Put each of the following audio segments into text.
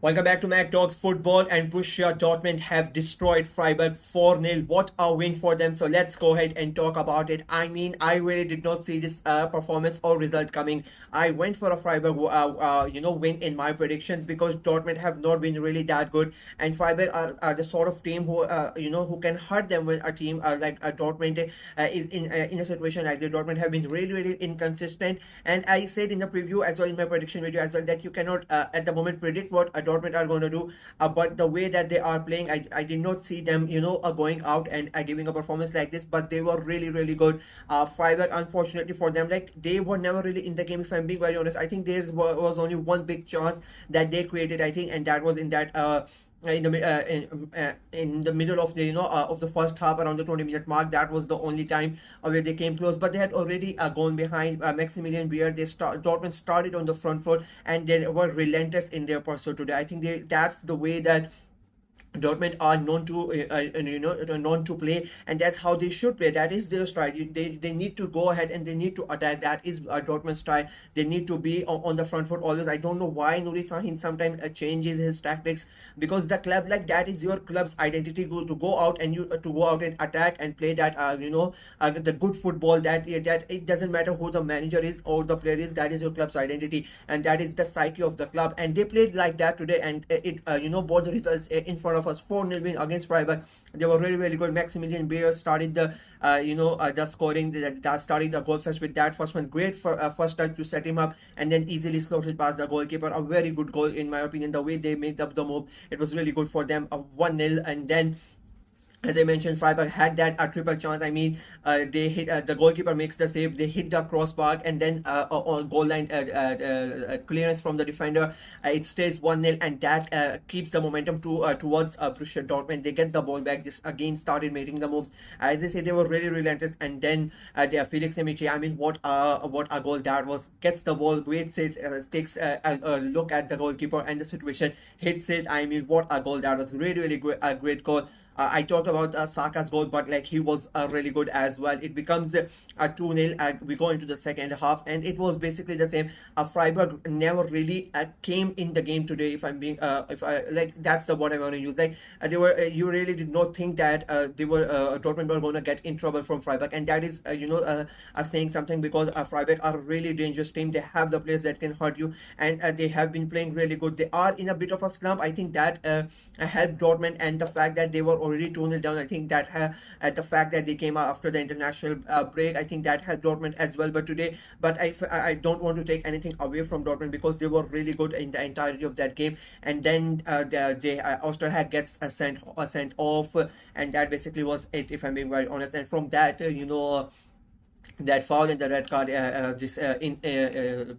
Welcome back to Mac Talks Football, and Borussia Dortmund have destroyed Freiburg 4-0. What a win for them. So let's go ahead and talk about it. I mean, I really did not see this performance or result coming. I went for a Freiburg win in my predictions because Dortmund have not been really that good, and Freiburg are the sort of team who can hurt them when a team like Dortmund is in a situation like this. Dortmund have been really inconsistent, and I said in the preview as well, in my prediction video as well, that you cannot at the moment predict what Dortmund are going to do, but the way that they are playing, I did not see them going out and giving a performance like this, but they were really good. Freiburg, unfortunately for them, like they were never really in the game, if I'm being very honest. I think there was only one big chance that they created, I think, and that was in that in the middle of the of the first half, around the 20-minute mark. That was the only time where they came close, but they had already gone behind. Maximilian Beer, Dortmund started on the front foot, and they were relentless in their pursuit today. I think that's the way that Dortmund are known to known to play, and that's how they should play. That is their style. They need to go ahead and they need to attack. That is Dortmund's style. They need to be on the front foot always. I don't know why Nuri Sahin sometimes changes his tactics, because the club, like, that is your club's identity, to go out and go out and attack and play that the good football. That it doesn't matter who the manager is or the player is. That is your club's identity, and that is the psyche of the club. And they played like that today, and it brought the results in front of us. 4-0 win against Freiburg. They were really good. Maximilian Beer started the the scoring, starting the goal first with that first one. Great for first touch to set him up, and then easily slotted past the goalkeeper. A very good goal in my opinion. The way they made up the move, it was really good for them. 1-0, and then, as I mentioned, Freiburg had that triple chance. I mean, they hit the goalkeeper makes the save. They hit the crossbar, and then on goal line clearance from the defender. It stays 1-0, and that keeps the momentum towards Borussia Dortmund. They get the ball back. Just again started making the moves. As I say, they were really relentless. And then Felix Emiche, I mean, what a goal that was! Gets the ball, waits it, takes a look at the goalkeeper and the situation, hits it. I mean, what a goal that was! Really a great goal. I talked about Saka's goal, but like, he was really good as well. It becomes a 2-0. We go into the second half, and it was basically the same. Freiburg never really came in the game today. If I'm being, if I like, that's the word I want to use. Like, they were, you really did not think that they were Dortmund were going to get in trouble from Freiburg, and that is saying something, because Freiburg are a really dangerous team. They have the players that can hurt you, and they have been playing really good. They are in a bit of a slump. I think that helped Dortmund, and the fact that they were already 2-0 down, I think that the fact that they came out after the international break, I think that helped Dortmund as well. But today, I don't want to take anything away from Dortmund, because they were really good in the entirety of that game. And then Osterhag gets sent off, and that basically was it, if I'm being very honest. And from that, that foul and the red card,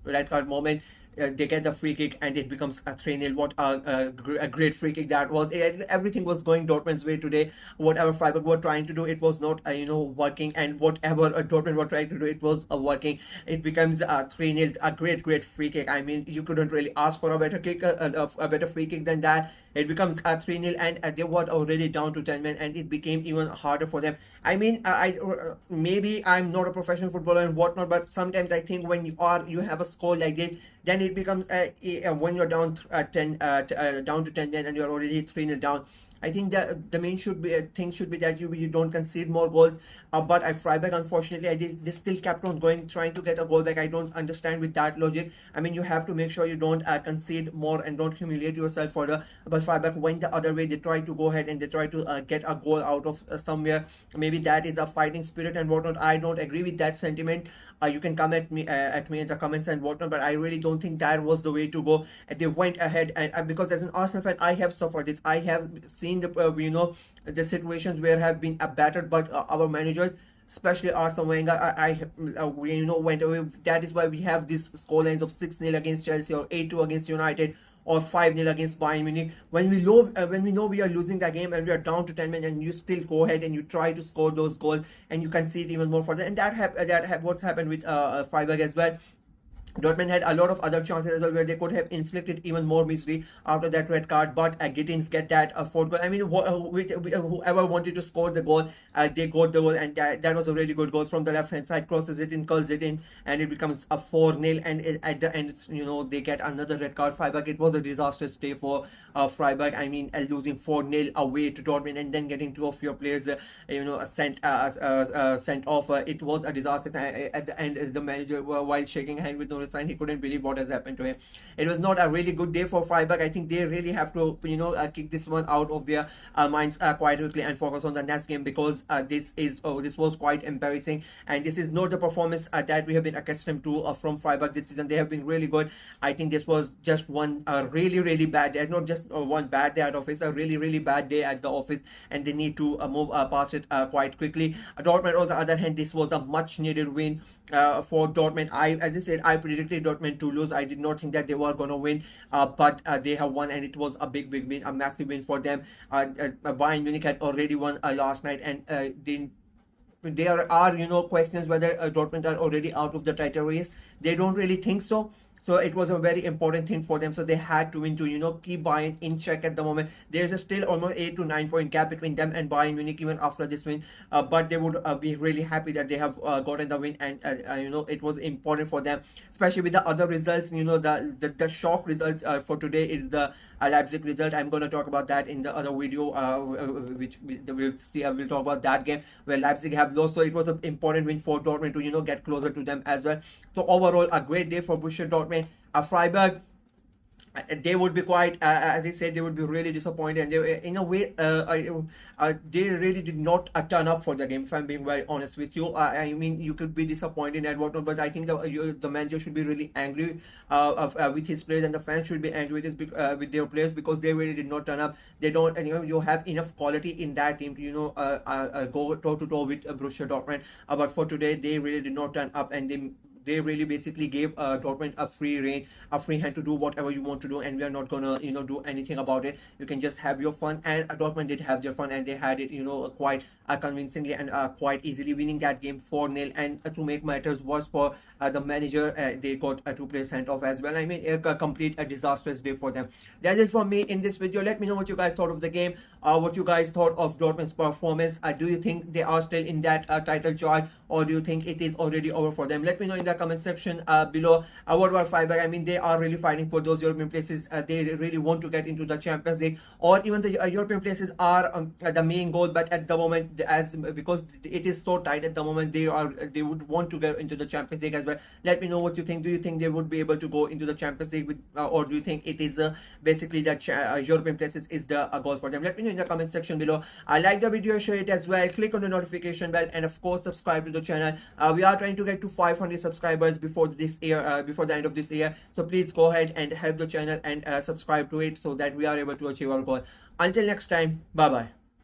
red card moment, they get the free kick, and it becomes a 3-0. What a great free kick that was. Everything was going Dortmund's way today. Whatever Freiburg were trying to do, it was not working, and whatever Dortmund were trying to do, it was working. It becomes a 3-0, a great free kick. I mean, you couldn't really ask for a better kick, a better free kick than that. It becomes a 3-0, and they were already down to 10 men, and it became even harder for them. I mean, maybe I'm not a professional footballer and whatnot, but sometimes I think when you have a score like this, then it becomes when you're down down to 10 men, and you're already 3-0 down. I think that the main thing should be that you don't concede more goals. But Freiburg, unfortunately, they still kept on going, trying to get a goal back. I don't understand with that logic. I mean, you have to make sure you don't concede more and don't humiliate yourself further. But Freiburg went the other way. They tried to go ahead and they tried to get a goal out of somewhere. Maybe that is a fighting spirit and whatnot. I don't agree with that sentiment. You can come at me in the comments and whatnot, but I really don't think that was the way to go. They went ahead, and because as an Arsenal fan, I have suffered this. I have seen the situations where have been battered, but our managers, especially Arsene Wenger, went away. That is why we have these scorelines of 6-0 against Chelsea, or 8-2 against United, or 5-0 against Bayern Munich. When we know we are losing the game and we are down to 10 men, and you still go ahead and you try to score those goals, and you can see it even more further. And what's happened with Freiburg as well. Dortmund had a lot of other chances as well where they could have inflicted even more misery after that red card, but Gittins get that fourth goal. I mean, whoever wanted to score the goal, they got the goal, and that was a really good goal from the left hand side. Crosses it in, curls it in, and it becomes a 4-0. And at the end, it's, they get another red card. Freiburg, it was a disastrous day for Freiburg. I mean, losing 4-0 away to Dortmund and then getting two of your players, sent off. It was a disaster. At the end, the manager, while shaking hand with sign, he couldn't believe what has happened to him. It was not a really good day for Freiburg. I think they really have to kick this one out of their minds quite quickly and focus on the next game, because this was quite embarrassing, and this is not the performance that we have been accustomed to from Freiburg this season. They have been really good. I think this was just one really bad day, not just one bad day at office, a really bad day at the office, and they need to move past it quite quickly. Dortmund, on the other hand, this was a much needed win for Dortmund. As I said, I predicted Dortmund to lose. I did not think that they were going to win, but they have won, and it was a big win, a massive win for them. Bayern Munich had already won last night, and there are questions whether Dortmund are already out of the title race. They don't really think so. So it was a very important thing for them. So they had to win to keep Bayern in check at the moment. There's still almost 8 to 9 point gap between them and Bayern Munich even after this win. But they would be really happy that they have gotten the win, and it was important for them, especially with the other results. The shock results for today is the Leipzig result. I'm going to talk about that in the other video, which we'll see. We'll talk about that game where Leipzig have lost. So it was an important win for Dortmund to get closer to them as well. So overall, a great day for Borussia Dortmund. Freiburg, they would be quite, as I said, they would be really disappointed, and they, in a way, they really did not turn up for the game, if I'm being very honest with you. I mean, you could be disappointed and whatnot, but I think the manager should be really angry with his players, and the fans should be angry with their players, because they really did not turn up. They don't, and you have enough quality in that team to go toe to toe with Borussia Dortmund. But for today, they really did not turn up, and they really basically gave Dortmund a free reign, a free hand to do whatever you want to do, and we are not gonna do anything about it. You can just have your fun, and Dortmund did have their fun, and they had it quite convincingly and quite easily, winning that game 4-0. And to make matters worse for the manager, they got 2 players sent off as well. I mean, a complete disastrous day for them. That's it for me in this video. Let me know what you guys thought of the game, what you guys thought of Dortmund's performance. Do you think they are still in that title charge, or do you think it is already over for them? Let me know in the comment section below. What about Freiburg? I mean, they are really fighting for those European places. They really want to get into the Champions League, or even the European places are the main goal. But at the moment, because it is so tight at the moment, they would want to get into the Champions League as well. Let me know what you think. Do you think they would be able to go into the Champions League or do you think it is basically that European places is the goal for them? Let me know in the comment section below. Like the video, share it as well, click on the notification bell, and of course subscribe to the channel. We are trying to get to 500 subscribers before this year, before the end of this year. So please go ahead and help the channel and subscribe to it, so that we are able to achieve our goal. Until next time, bye bye.